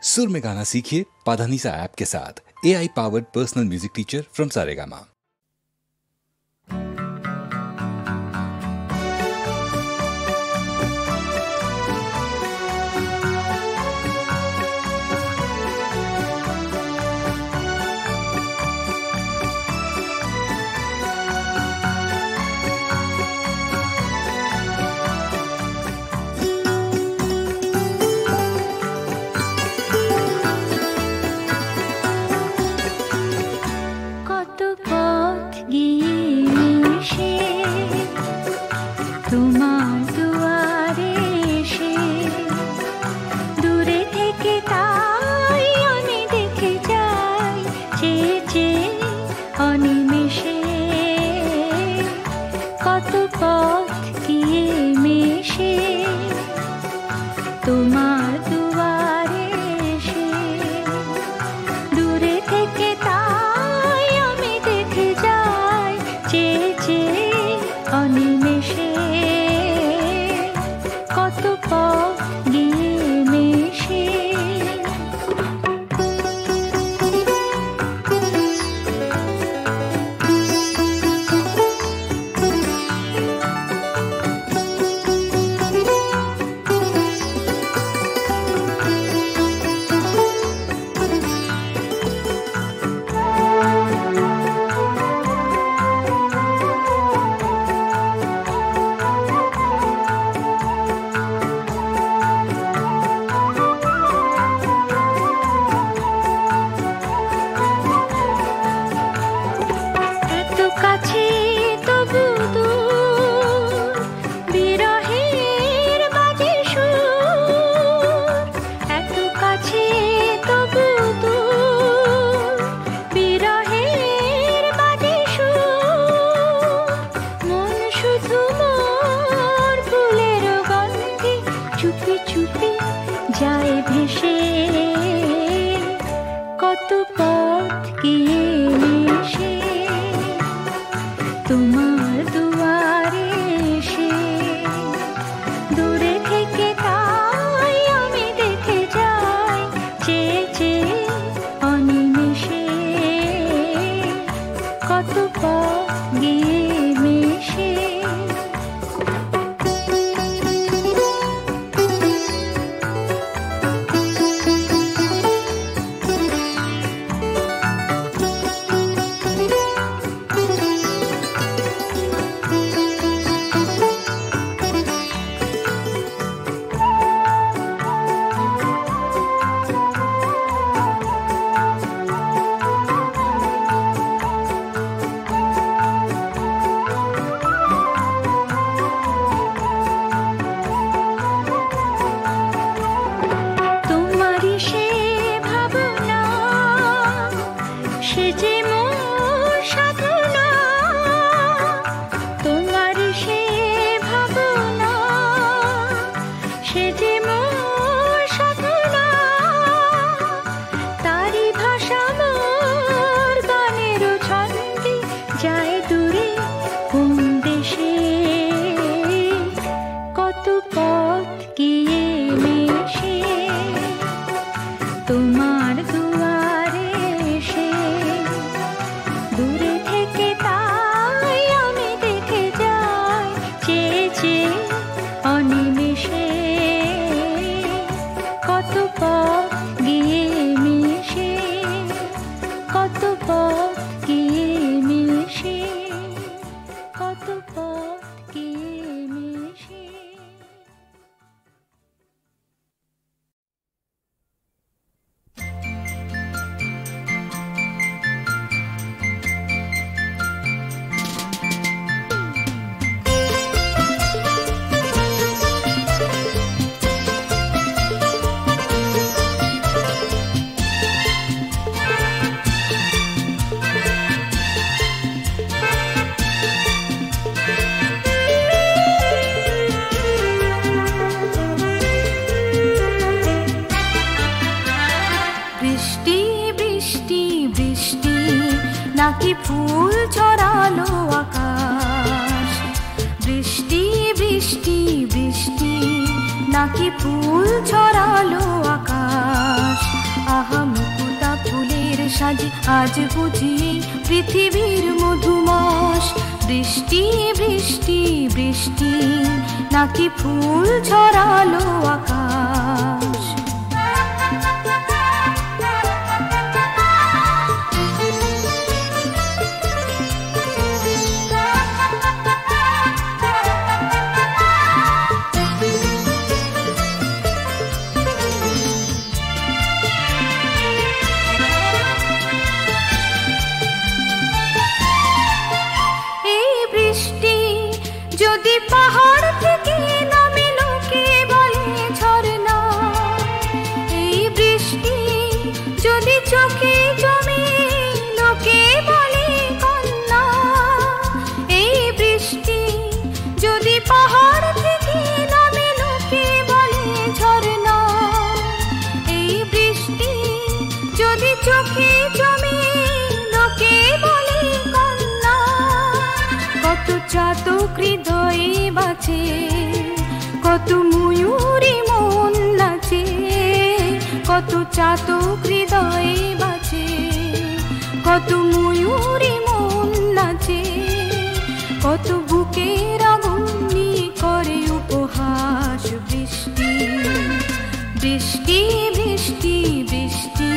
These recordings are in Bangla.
सुर में गाना सीखिए पाधानीसा ऐप के साथ। AI powered personal music teacher from Saregama. নাকি ফুল ছড়ালো আকাশ, বৃষ্টি বৃষ্টি বৃষ্টি নাকি ফুল ছড়ালো আকাশ। সাজে আজ বুঝি পৃথিবীর মধুমাস। বৃষ্টি বৃষ্টি বৃষ্টি নাকি ফুল ছড়ালো আকাশ। পাহাড় থেকে নামে লোকে বলে ঝরনা, এই বৃষ্টি যদি চোখে জমে লোকে বলে কন্যা। এই বৃষ্টি যদি পাহাড় থেকে নামে লোকে বলে ঝরনা, এই বৃষ্টি যদি চোখে জমে লোকে বলে কন্যা। কত চাতক হৃদয়ে বাঁচে, কত ময়ূরী মন নাচে, কত চাতক হৃদয়ে বাঁচে, কত ময়ূরী মন নাচে, কত বুকের আগুন নিয়ে করে উপহাস। বৃষ্টি বৃষ্টি বৃষ্টি বৃষ্টি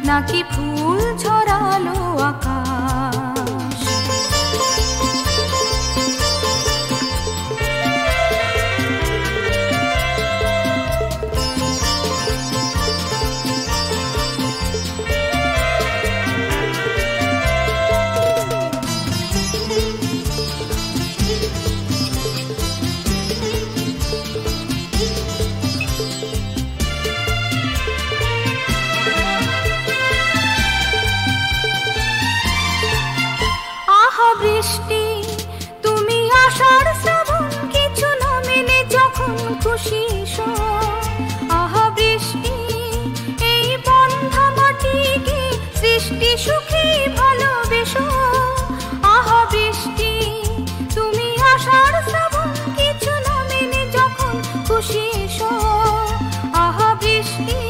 নাকি ফুল ছড়ালো আকাশ। বৃষ্টি তুমি আষাঢ় শ্রাবণ কিছু না মেনে যখন খুশি এসো। আহা বৃষ্টি এই বন্ধা মাটিকে সৃষ্টি সুখী ভালোবেসো। আহা বৃষ্টি তুমি আষাঢ় শ্রাবণ কিছু না মেনে যখন খুশি এসো। আহা বৃষ্টি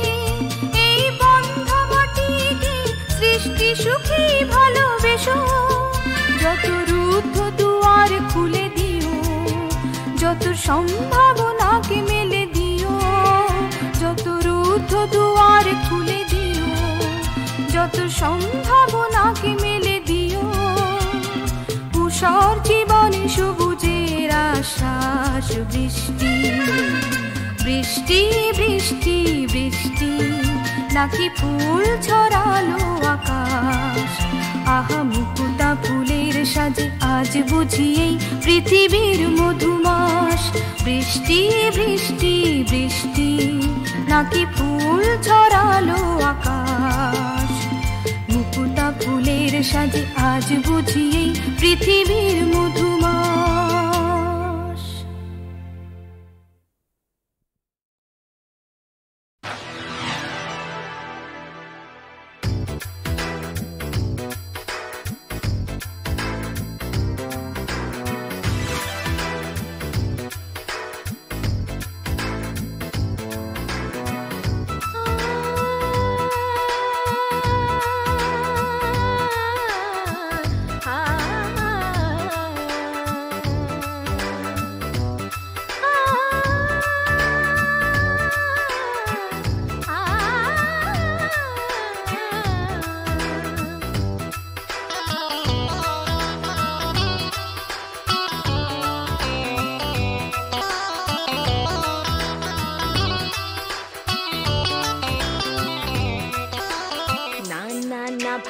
এই বন্ধা মাটিকে সৃষ্টি সুখী ভালোবেসো। যত রুদ্ধ দুয়ার খুলে দিও, যত সম্ভাবনাকে মেলে দিও, যত রুদ্ধ দুয়ার খুলে দিও, যত সম্ভাবনাকে মেলে দিও। উষার জীবনে সবুজের আশ্বাস। বৃষ্টি বৃষ্টি বৃষ্টি বৃষ্টি নাকি ফুল ছড়ালো আকাশ। আহা মুকুটা ফুলের সাজে আজ বুঝি এই পৃথিবীর মধুমাস। বৃষ্টি বৃষ্টি বৃষ্টি নাকি ফুল ছড়ালো আকাশ। মুকুটা ফুলের সাজে আজ বুঝি এই পৃথিবীর মধুমাস।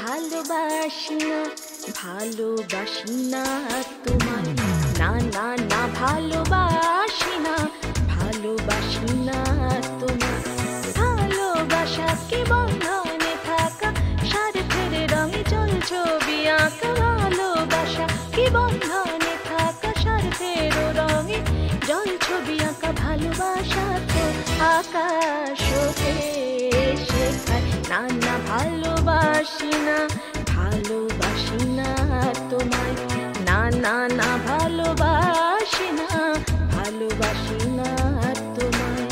ভালোবাসি না ভালোবাসি না তোমায়, না না না ভালোবাসি না ভালোবাসি না তোমায়। ভালোবাসা কি বন্ধনে থাকা স্বার্থের রঙে জল ছবি আঁকা। ভালোবাসা কি বন্ধনে থাকা স্বার্থের রঙে জল ছবি আঁকা। ভালোবাসা তো আকাশ শেখায়। না না ভালোবাসি না ভালোবাসি না তোমায়, না না না ভালোবাসি না ভালোবাসি না তোমায়।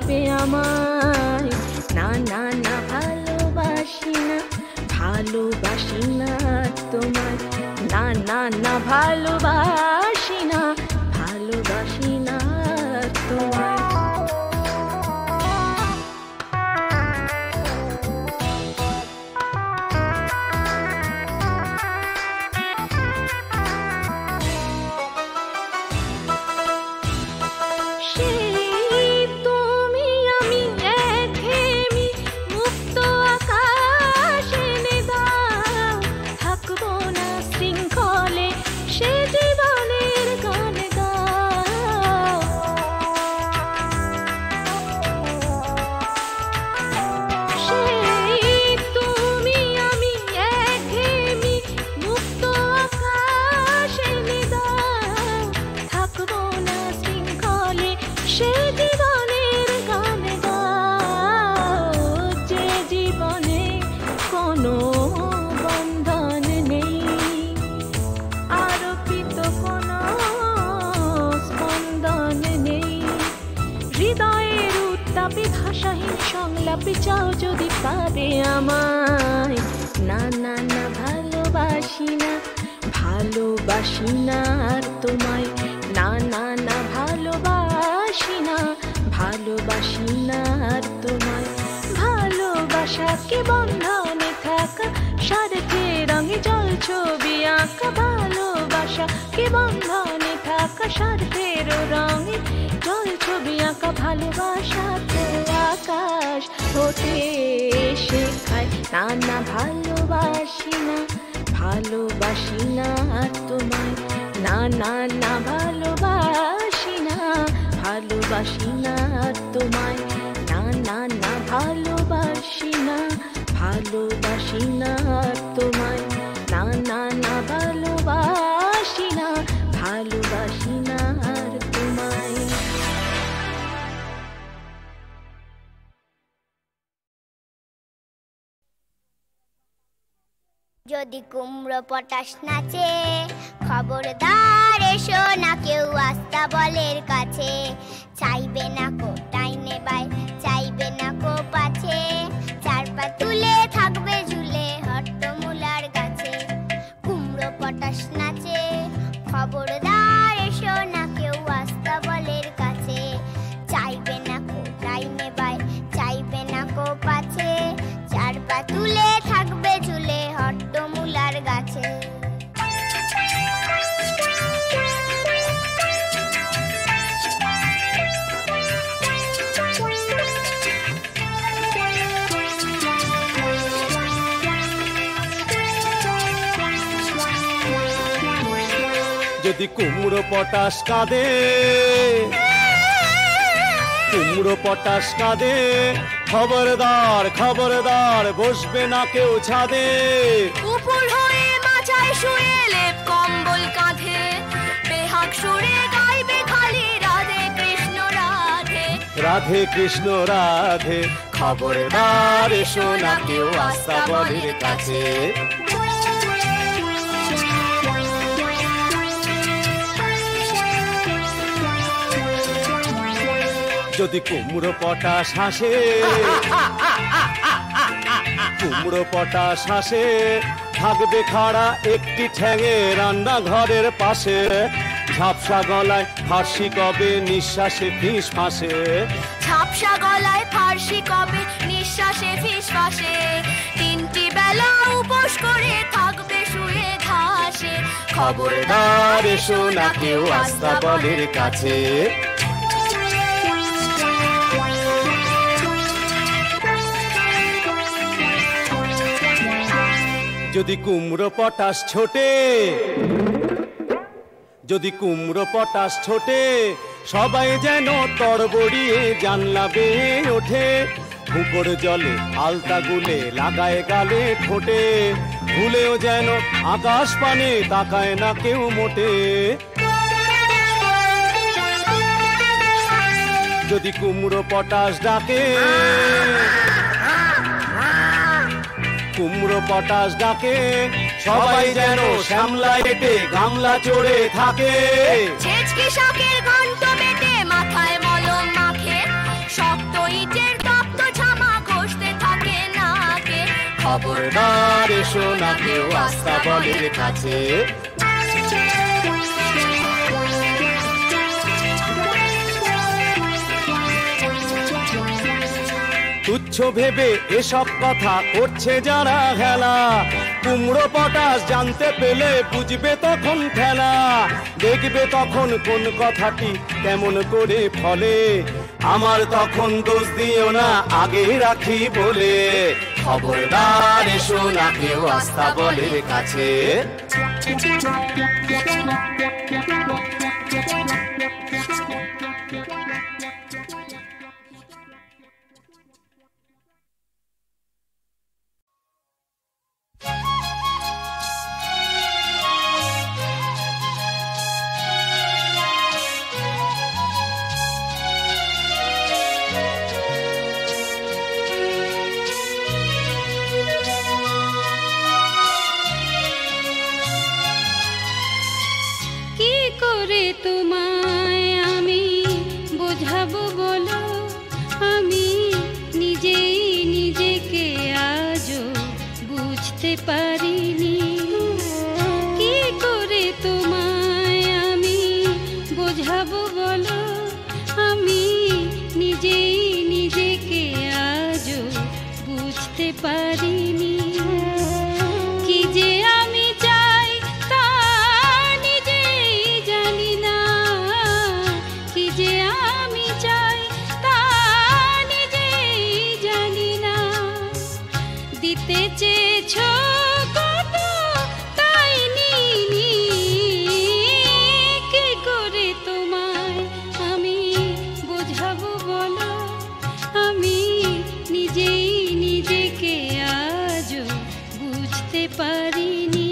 পাবে আমায়। না না না ভালোবাসি না, ভালোবাসি না তোমায়। না না না ভালোবাসি না, ভালোবাসি না তোমায়। চাও যদি পাবে আমায়। না না না ভালোবাসি না, ভালোবাসি না আর তোমায়। না না না ভালোবাসি না, ভালোবাসি না আর তোমায়। ভালোবাসাকে বন্ধনে থাকা, স্বার্থে রঙে জল ছবি আঁকা। ভালোবাসাকে বন্ধনে থাকা, স্বার্থের রঙে জল ছবি আঁকা। ভালোবাসাতে আকাশ হতে শেখায়। না না ভালোবাসি না, ভালোবাসি না আর তোমায়। না না না ভালোবাসি না, ভালোবাসি না আর তোমায়। না না না ভালোবাসি না, ভালোবাসি না আর তোমায়। না না না ভালোবাসি না, ভালোবাসি না আর তোমায়। যদি কুমড়ো পটাশ নাচে, খবরদার এসো না কেউ আস্তাবলের কাছে। চাইবে না কো টাইনে বাই, চাইবে না কো পাছে। চার পা তুলে থাকবে ঝুলে হট্টমূলার গাছে। কুমড়ো পটাশ নাচে, খবরদার এসো না কেউ আস্তাবলের কাছে। চাইবে না কো টাইনে বাই, চাইবে না কো পাছে। চার পা তুলে থাকবে ঝুলে হট্টমূলার গাছে। যদি কুমড়ো পটাশ কাঁদে, কুমড়ো পটাশ কাঁদে, খবরদার খবরদার বসবে না কেউ ছাদে। উপর হয়ে মাচায় শুয়ে লেপ কম্বল কাঁধে, বেহাগ সুরে গাইবে খালি রাধে কৃষ্ণ রাধে। রাধে কৃষ্ণ রাধে, খবরদার এসো না কেউ আস্তাবলের কাছে। যদি কুমড়ো পটাশ হাসে, কুমড়ো পটাশ হাসে, থাকবে খাড়া একটি ঠ্যাঙে রান্নাঘরের পাশে। ঝাপসা গলায় ফার্সি কবে নিঃশ্বাসে ফিস ফাঁসে। ঝাপসা গলায় ফার্সি কবে নিঃশ্বাসে ফিস ফাঁসে। তিনটি বেলা উপোস করে থাকবে শুয়ে ঘাসে। খবরদার এসো না কেউ আস্তাবলের কাছে। যদি কুমড়ো পটাশ ছোটে, যদি কুমড়ো পটাশ ছোটে, সবাই যেন তড়বড়িয়ে জানলা বেয়ে ওঠে। পুকুর জলে আলতা গুলে লাগায় গালে ঠোঁটে। ভুলেও যেন আকাশ পানে তাকায় না কেউ মোটে। যদি কুমড়ো পটাশ ডাকে, কুমড়ো পটাশ ডাকে, সবাই যেন শ্যামলা হেঁটে গামলা চড়ে থাকে। ছেচকি শাকের ঘন্ট বেটে মাথায় মলম মাখে, শক্ত ইটের তপ্ত ঝামা ঘষতে থাকে নাকে। খবরদার এসো না কেউ আস্তাবলের কাছে। তুচ্ছ ভেবে এসব কথা করছে যারা হেলা, কুমড়ো পটাশ জানতে পেলে বুঝবে তখন খেলা। দেখবে তখন কোন কথাটি কেমন করে ফলে, আমার তখন দোষ দিও না আগে রাখি বলে। খবরদার এসো না কেউ আস্তাবলের কাছে। তোমায় আমি বোঝাবো বলো, আমি নিজেই নিজেকে আজও বুঝতে পারিনি। কি করে তোমায় আমি বোঝাবো বলো, আমি নিজেই নিজেকে আজও বুঝতে পারিনি। কি যে আমি চাই তা নিজেই জানি না, কি যে আমি চাই তা নিজেই জানি না। দিতে চেয়েছো কত তাই নিইনি, কি করে তোমায় আমি বোঝাবো বলো, আমি নিজেই নিজেকে আজও বুঝতে পারিনি।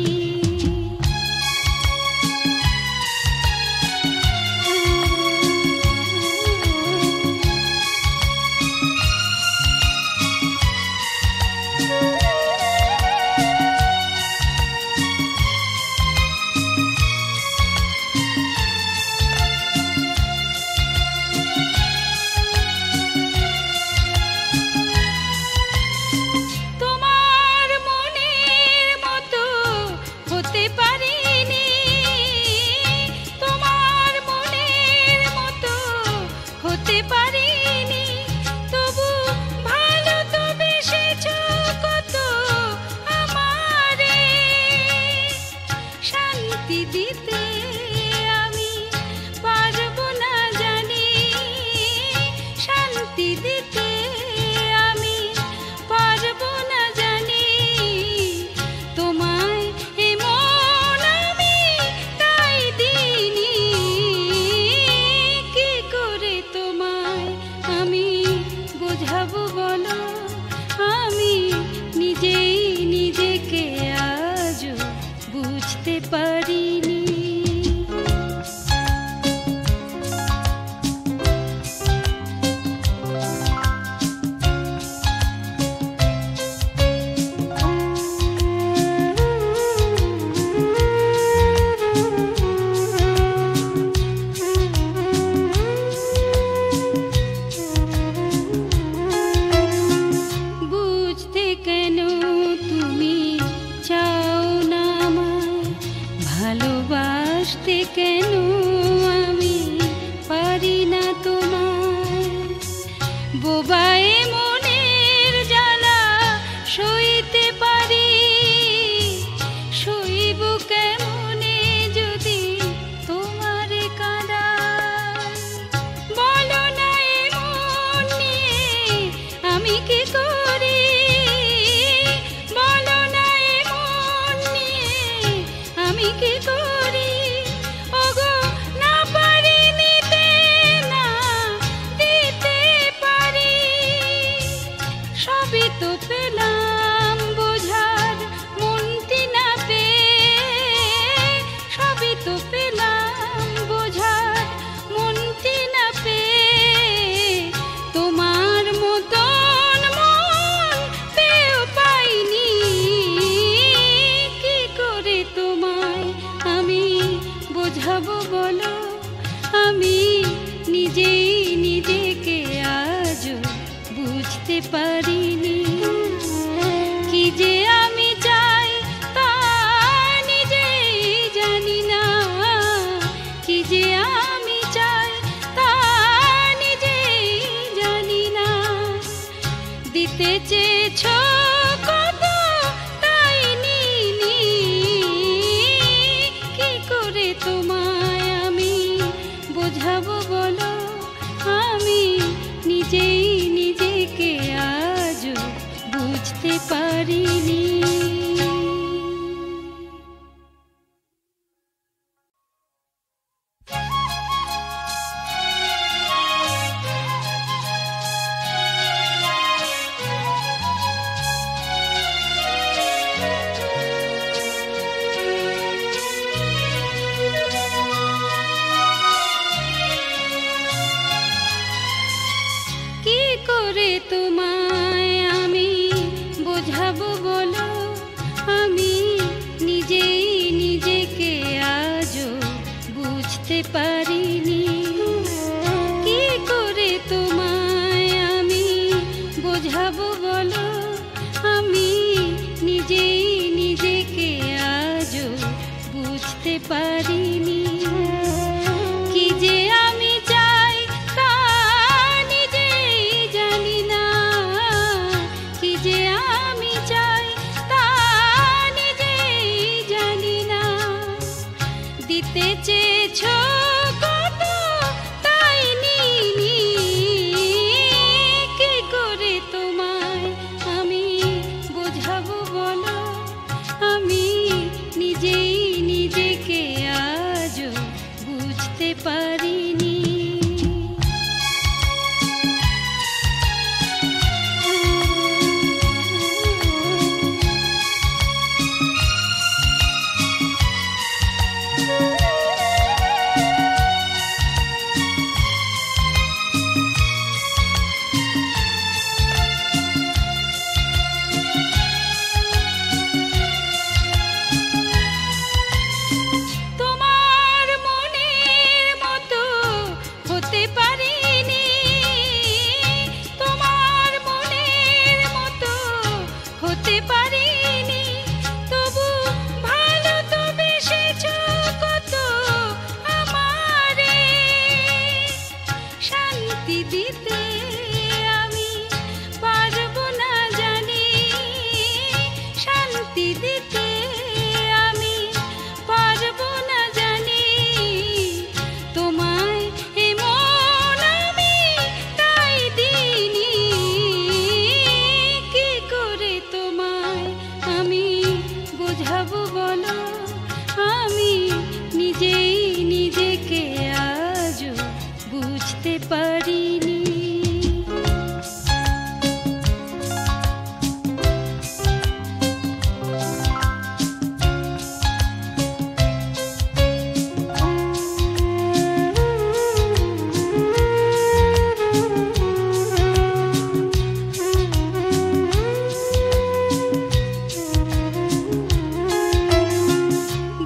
পারিনি। কি যে আমি চাই তা নিজেই জানি না, কি যে আমি চাই তা নিজেই জানি না। দিতে চেয়েছো কত তাই নিইনি, কি করে তোমায় আমি বোঝাবো বলো, আমি নিজেই নিজেকে আজও বুঝতে পারিনি। কি করে তোমায় আমি বোঝাবো বলো, আমি নিজেই নিজেকে আজও বুঝতে পারিনি। কি করে তোমায় আমি বোঝাবো বলো, আমি নিজেই নিজেকে আজও বুঝতে পারিনি। কি যে আমি চাই তা নিজেই জানি না, কি যে আমি চাই তা নিজেই জানি না। দিতে চেয়েছো কত তাই নিইনি, কি করে তোমায় আমি বোঝাবো বলো, আমি নিজেই নিজেকে আজও বুঝতে পারিনি। তোমার মনের মতো হতে পারিনি, তোমার মনের মতো হতে পারিনি। তবু ভালো তো বেসেছো কত আমারে, শান্তি দিতে আমি পারবো না জানি, শান্তি দিতে আমি পারবো না জানি। তোমায় এমন আমি তাই দিইনি, কি করে তোমায় আমি বোঝাবো বলো, আমি নিজেই নিজেকে আজও বুঝতে পারিনি।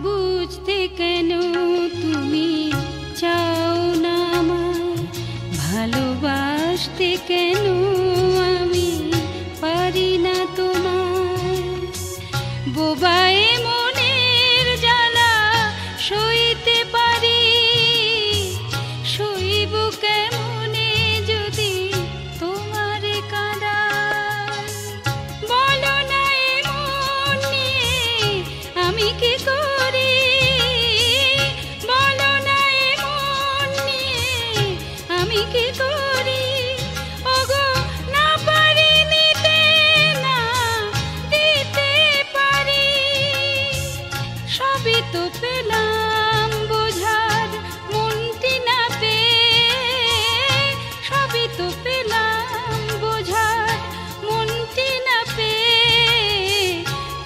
বুঝতে কেন তুমি চাও না আমায়, ভালোবাসতে কেন আমি পারি না তোমায়। বোবায় মনের জ্বালা সইতে পারি, সইব কেমনে যদি তোমারে কাঁদাই। বলো না এমন নিয়ে আমি কি করি, বলো না এমন নিয়ে আমি কি করি। ওগো না পারি নিতে, না দিতে পারি, সবই তো পেলাম বোঝার মনটি না পেয়ে, সবই তো পেলাম বোঝার মনটি না পেয়ে।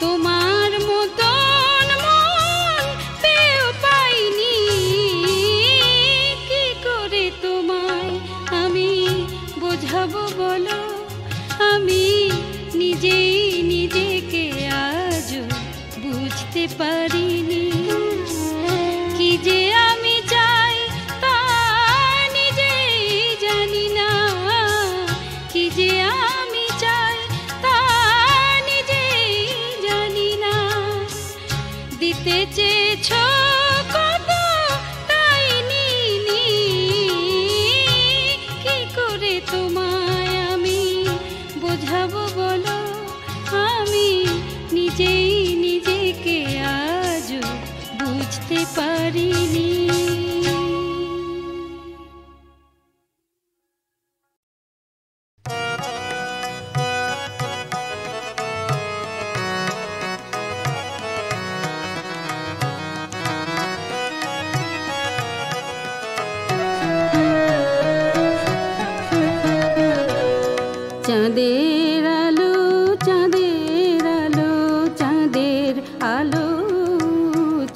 তোমার মতন মন পেয়েও পাইনি, কি করে তোমায় আমি বোঝাবো বলো, আমি নিজেই নিজেকে আজও বুঝতে পারিনি। চেয়েছ কত তাই নিইনি, কি করে তোমায় আমি বোঝাবো বলো, আমি নিজেই নিজেকে আজও বুঝতে পারিনি। চাঁদের আলো চাঁদের আলো চাঁদের আলো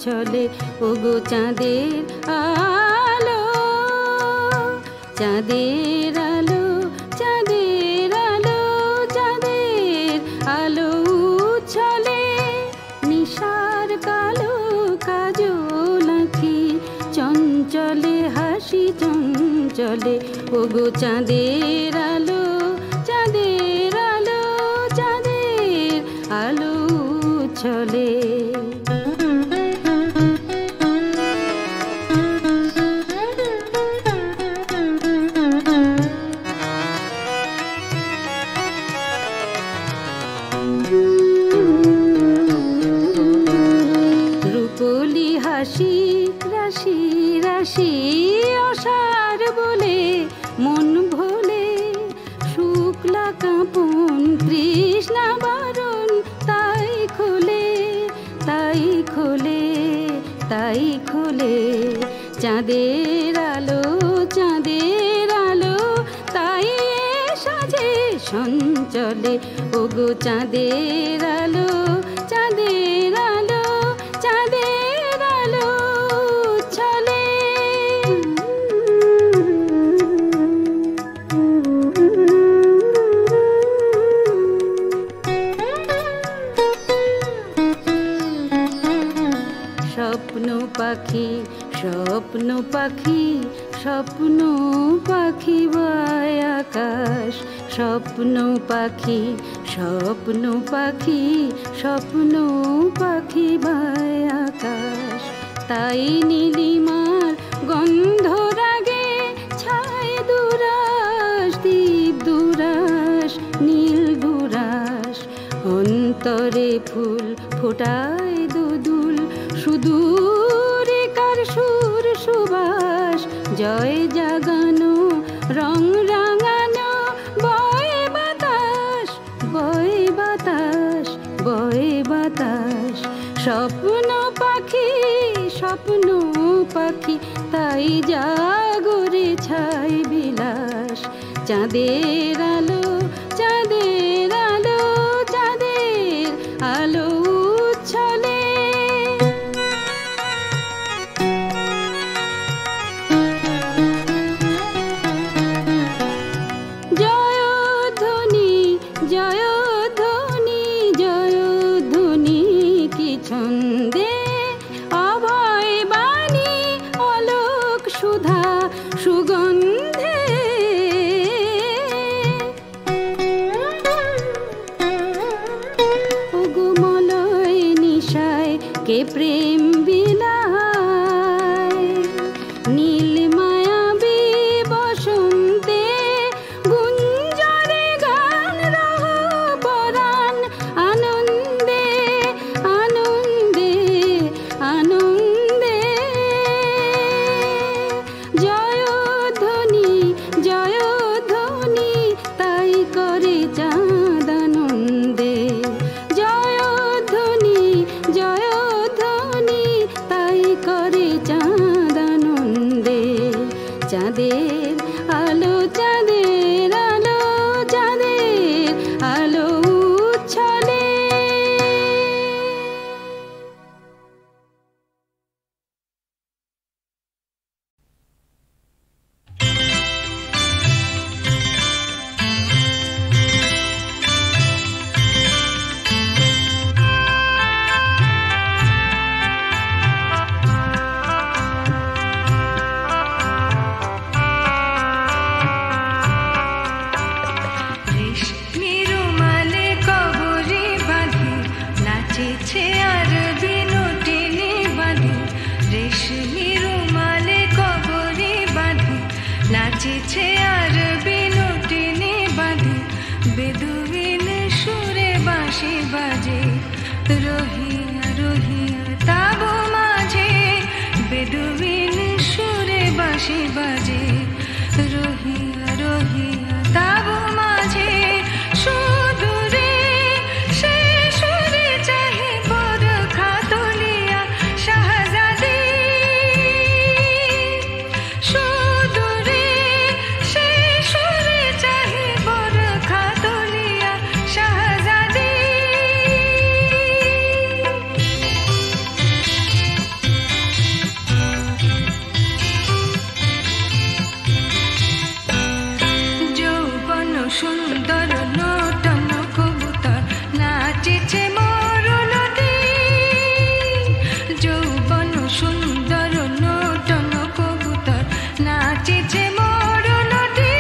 চলে, ওগো চাঁদের আলো, চাঁদের আলো চাঁদের আলো চাঁদের আলো চলে, নিশার কালো কাজল আঁখি চঞ্চলে হাসি চঞ্চলে, ওগো চাঁদের আলো চাঁদের আলো চাঁদের আলো চলে। রূপলি হাসি রাশি রাশি অসার বলে মন ভোলে, শুক্লা কাঁপন তৃষ্ণা বারণ তাই খোলে তাই খোলে তাই খোলে, চাঁদের আলো চাঁদের আলো তাই সাজে সঞ্চলে, ওগো চাঁদের আলো চাঁদের আলো চাঁদের আলো চলে। স্বপ্ন পাখি স্বপ্ন পাখি স্বপ্ন পাখি বায় আকাশ, স্বপ্ন পাখি স্বপ্ন পাখি স্বপ্ন পাখি বায় আকাশ, তাই নীলিমার গন্ধ রাগে ছায় দুরাস দীপ দুরাস নীল দুরাস, অন্তরে ফুল ফোটায় দুদুল সুদূরে কার সুর সুবাস, জয় জাগানো রং রাঙানো বয়ে বাতাস বয়ে বাতাস বয়ে বাতাস, স্বপ্ন পাখি তাই জাগরে ছাই বিলাস, চাঁদের আলো চাঁদের আলো চাঁদের আলো চলে। জয়ধ্বনি জয়ধ্বনি জয়ধ্বনি কি ছন্দে, অভয় বাণী অলোক সুধা সুগন্ধে, ওগো মলয় নিশায় কে প্রেম বিলায়, নীল মায়াবী বসন্তে গুঞ্জরে গান রহ পরাণ, আনন্দে আনন্দে আনন্দে, জয়ধ্বনি জয়ধ্বনি তাই করে চাঁদ আনন্দে, জয়ধ্বনি জয়ধ্বনি তাই করে চাঁদ আনন্দে, চাঁদের আলো চাঁদের আলো চাঁদের আলো চলে। বেদুইন সুরে বাঁশি বাজে রহিয়া রহিয়া তাবু মাঝে সুদূরে সে সুরে চাহে বরখা তুলিয়া শাহজাদি সুদূরে সে সুরে চাহে বরখা তুলিয়া শাহজাদি যৌবন সুন্দর নূতন কবুতর নাচেছে মরুলতে যৌবন সুন্দর নূতন কবুতর নাচেছে মরুলতে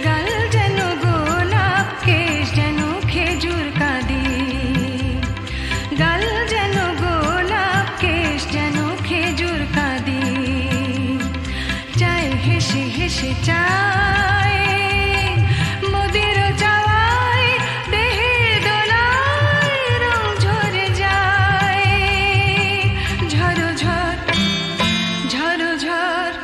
গাল যেন গোলাপ কেশ যেন খেজুর কাঁদি গাল যেন গোলাপ কেশ যেন খেজুর কাঁদি চায় হেসে হেসে চায় মোদের চাওয়ায় দেহে দোলায় রং ঝরে যায় ঝড় ঝড় ঝড় ঝড়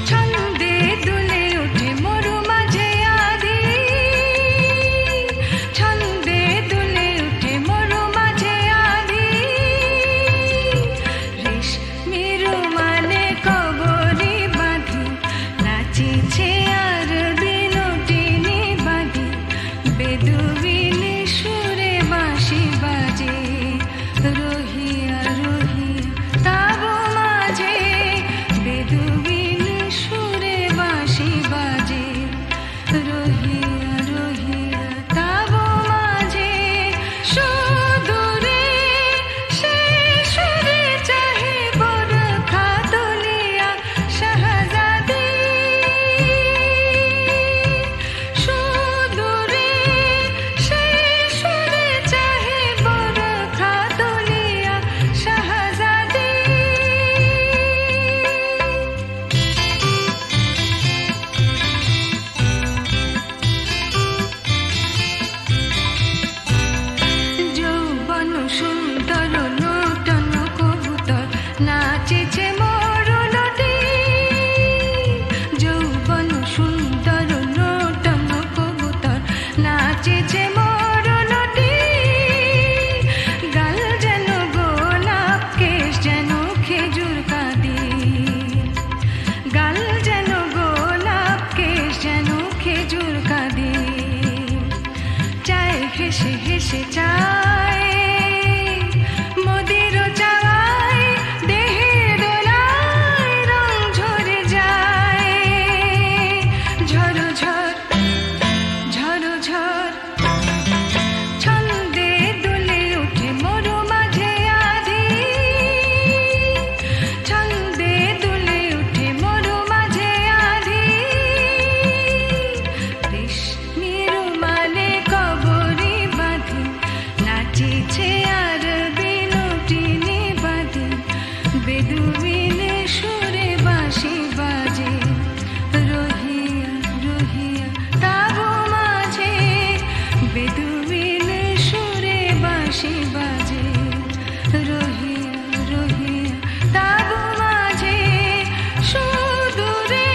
ছন্দে দুলে ওঠে মরু মাঝে আধি ছন্দে দুলে ওঠে মরু মাঝে আধি রেশমি রুমালে কবরি বাঁধি নাচিছে আর বিনোদিনী বাঁধি বেদুইন সুরে বাঁশি বাজে রহিয়া রহিয়া তাবু মাঝে বেদুইন সুরে বাঁশি বাজে রহিয়া রহিয়া তাবু মাঝে সুদূরে সে সুরে চাহে বরখা তুলিয়া শাহজাদি সুদূরে সে সুরে চাহে বরখা তুলিয়া শাহজাদি যৌবন সুন্দর নূতন কবুতর নাচেছে মরুলতে যৌবন সুন্দর নূতন কবুতর নাচেছে মরুলতে গাল যেন গোলাপ কেশ যেন খেজুর কাঁদি গাল যেন গোলাপ কেশ যেন খেজুর কাঁদি চায় হেসে হেসে চায় মোদের চাওয়ায় দেহে দোলায় রং ঝরে যায় ঝড় ঝড় ঝড় ঝড় ছন্দে দুলে ওঠে মরু মাঝে আধি ছন্দে দুলে ওঠে মরু মাঝে আধি রেশমি রুমালে কবরি বাঁধি নাচিছে আর বিনোদিনী বাঁধি বেদুইন সুরে বাঁশি বাজে রহিয়া রহিয়া তাবু মাঝে বেদুইন সুরে বাঁশি বাজে রহিয়া রহিয়া তাবু মাঝে সুদূরে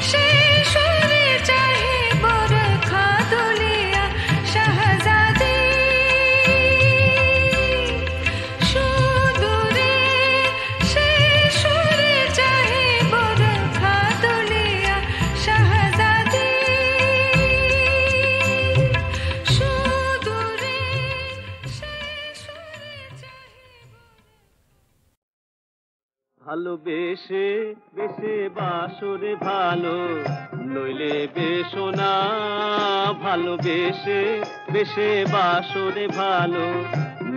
সে সুরে চাহে বরখা তুলিয়া শাহজাদি সুদূরে সে সুরে চাহে বরখা তুলিয়া শাহজাদি সুদূরে সে সুরে চাহে ভালোবেসে বেসে বাসরে ভালো নইলে বেশো না ভালোবেসে বেসে বাসরে ভালো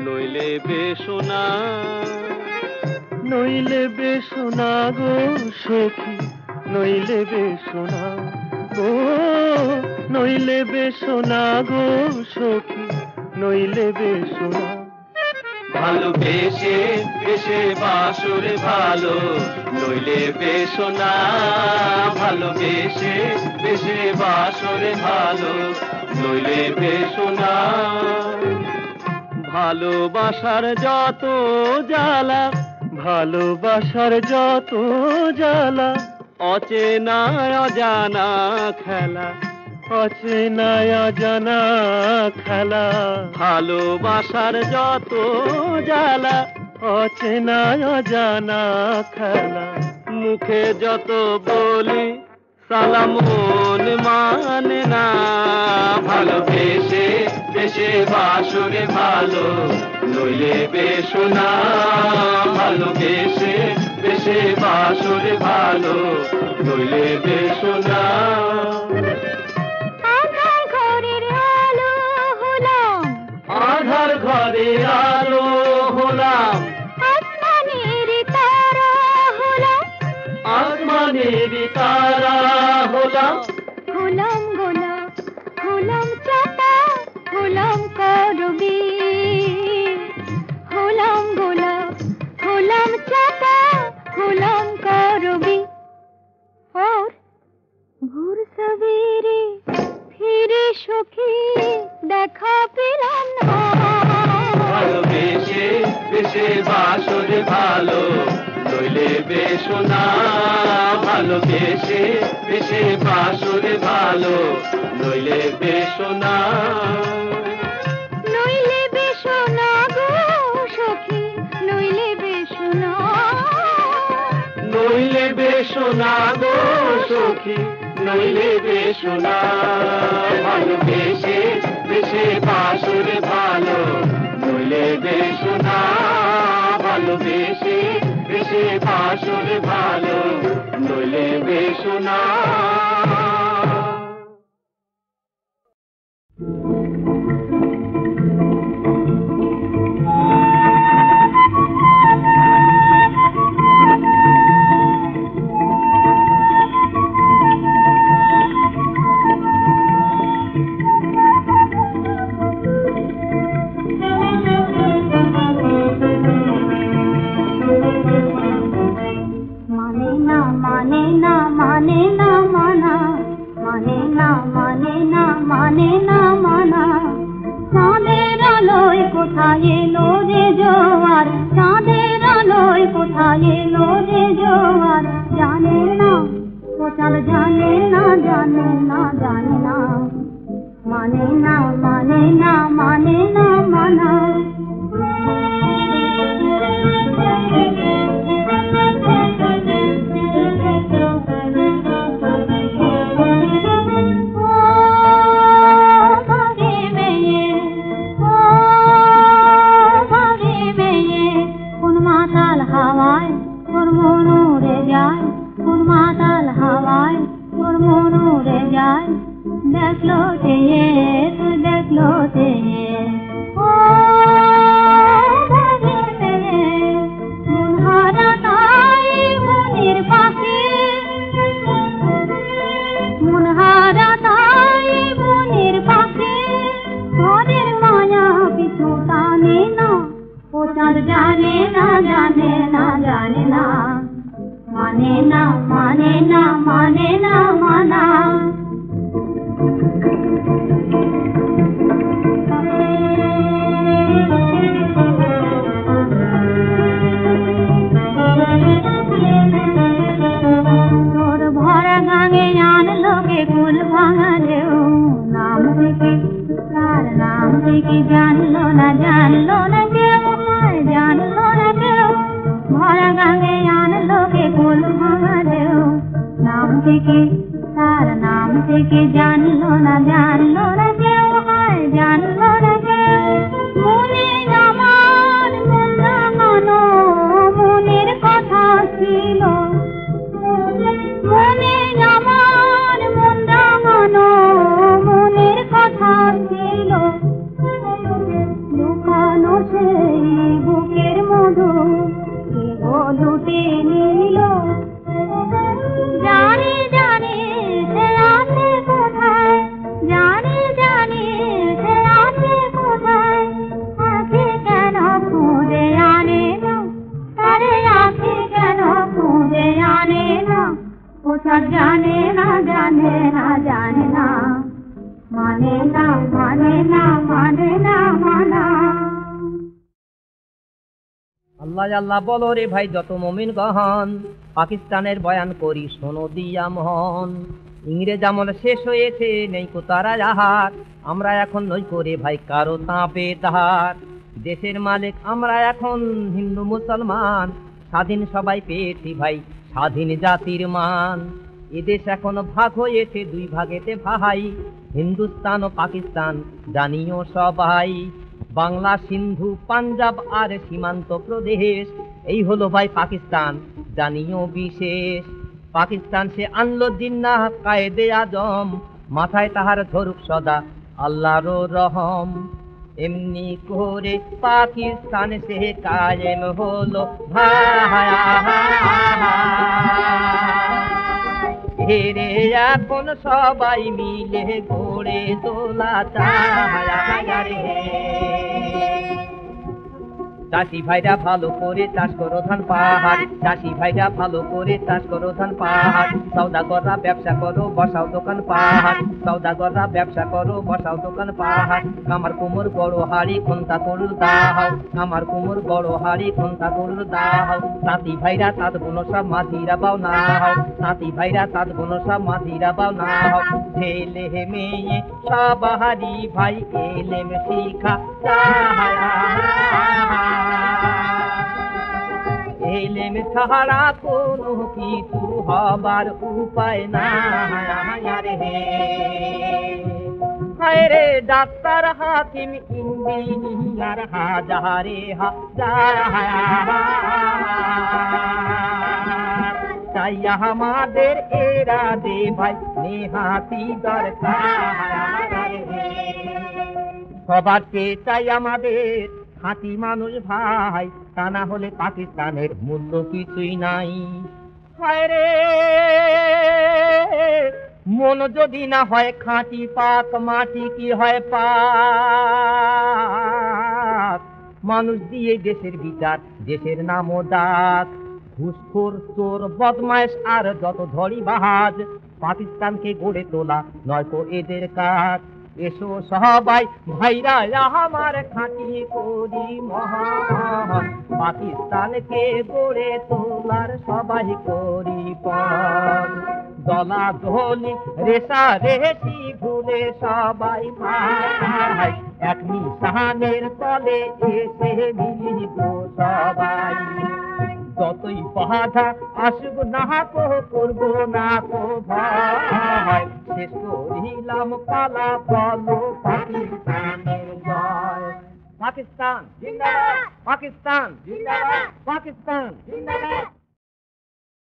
নইলে বেশো না নইলে বেশো না গো সখী নইলে বেশো না গো নইলে বেশো না গো সখী নইলে বেশো না ভালোবেসে বেসে বাসরে ভালো নইলে বেশো না ভালোবেসে বেসে বাসরে ভালো নইলে বেশো না ভালোবাসার যত জ্বালা ভালোবাসার যত জ্বালা অচেনা অজানা খেলা, অচেনা অজানা খেলা। ভালোবাসার যত জ্বালা অচেনা অজানা খেলা। মুখে যত বলি সালাম মন মানে না, ভালোবেসে বেশে বাসরে ভালো নইলে বেশো না। ভালোবেসে বেশে বাসরে ভালো নইলে বেশো না। আধার ঘরের আলো হলাম, আধার ঘরে আলো হলাম, আসমানের তারা হলাম, আসমানের তারা হলাম। হলাম গোলাপ, হলাম চাঁদা, হলাম করবি। হলাম গোলাপ, হলাম চাঁদা, হলাম করবি। और ভোর সবেরে ফিরে সখী দেখা পেলাম না। ভালোবেসে বেশে বাসরে ভালো নইলে বেশো না। ভালোবেসে বেশে বাসরে ভালো নইলে বেশো না। নইলে বেশো না গো সখী, নইলে বেশো না। নইলে বেশো না গো সখী, নইলে বেশো না। ভালোবেসে বেশে বাসরে ভালো নইলে বেশো না। ভালোবেসে বেশে বাসরে ভালো নইলে বেশো না। আল্লাহ আল্লাহ বলো রে ভাই যত মুমিন গহন, পাকিস্তানের বয়ান করি শোনো দিয়া মহন। ইংরেজ আমল শেষ হয়েছে নেই কো তারা আহার, আমরা এখন নই করে ভাই কারো তাপে তাহার। দেশের মালিক আমরা এখন হিন্দু মুসলমান, স্বাধীন সবাই পেয়েছি ভাই স্বাধীন জাতির মান। এদেশ এখন ভাগ হয়েছে দুই ভাগেতে ভাই, হিন্দুস্তান ও পাকিস্তান জানিও সবাই। বাংলা সিন্ধু পাঞ্জাব আর সীমান্ত প্রদেশ, এই হলো ভাই পাকিস্তান জানিও বিশেষ। পাকিস্তান সে আনলো জিন্নাহ কায়েদে আজম, মাথায় তাহার ধরুক সদা আল্লাহর রহম। এমনি করে পাকিস্তান সে কায়েম হলো ভাই, হেরে এখন সবাই মিলে গড়ে তোলা চায়। চাষি ভাইরা ভালো করে চাষ করো ধান পাহাড়, চাষি ভাইরা ভালো করে চাষ করো ধান পাহাড়। সওদাগররা ব্যবসা করো বসাও দোকান পাহাড়, সওদাগররা ব্যবসা করো বসাও দোকান পাহাড়। কামার কুমোর বড় হাড়ি খুন্তা তরুল দাও, কামার কুমোর বড় হাড়ি খুন্তা তরুল দাও। তাঁতি ভাইরা তাঁত বুনো সব মাঝিরা বাও না হও, তাঁতি ভাইরা তাঁত বুনো সব মাঝিরা বাও না হও। ছেলে মেয়ে সবারই ভাই এলেম শিখা এলেম ছাড়া কোনো কিছু হবার উপায় না রে। হায় রে ডাক্তার হাকিম ইঞ্জিনিয়ার হাজারে হাজার, তাই আমাদের এরা দে ভাই নেহাতি দরকার। সবারকে চাই আমাদের খাঁটি মানুষ ভাই, তা না হলে পাকিস্তানের মূল্য কিছুই নাই। হায় রে মন যদি না হয় খাঁটি পাক, মাটি কি হয় পাক। মানুষ দিয়ে দেশের বিচার, দেশের নামও ডাক। ঘুষখোর চোর বদমাইশ আর যত ধরি বাহাজ, পাকিস্তানকে গড়ে তোলা নয়তো এদের কাজ। এসো সবাই ভাইরা আমার খাঁটি করি মহান, পাকিস্তানকে গড়ে তোলার সবাই করি পণ। দলা দলি রেশা রেশি ভুলে সবাই ভাই, এক নিশানের তলে এসে মিলিত সবাই। যতই বাধা আসুক না কো করবো না কো ভাই, শেষ করিলাম পালা বলো পাকিস্তানের জয়। পাকিস্তান জিন্দাবাদ, পাকিস্তান জিন্দাবাদ, পাকিস্তান জিন্দাবাদ।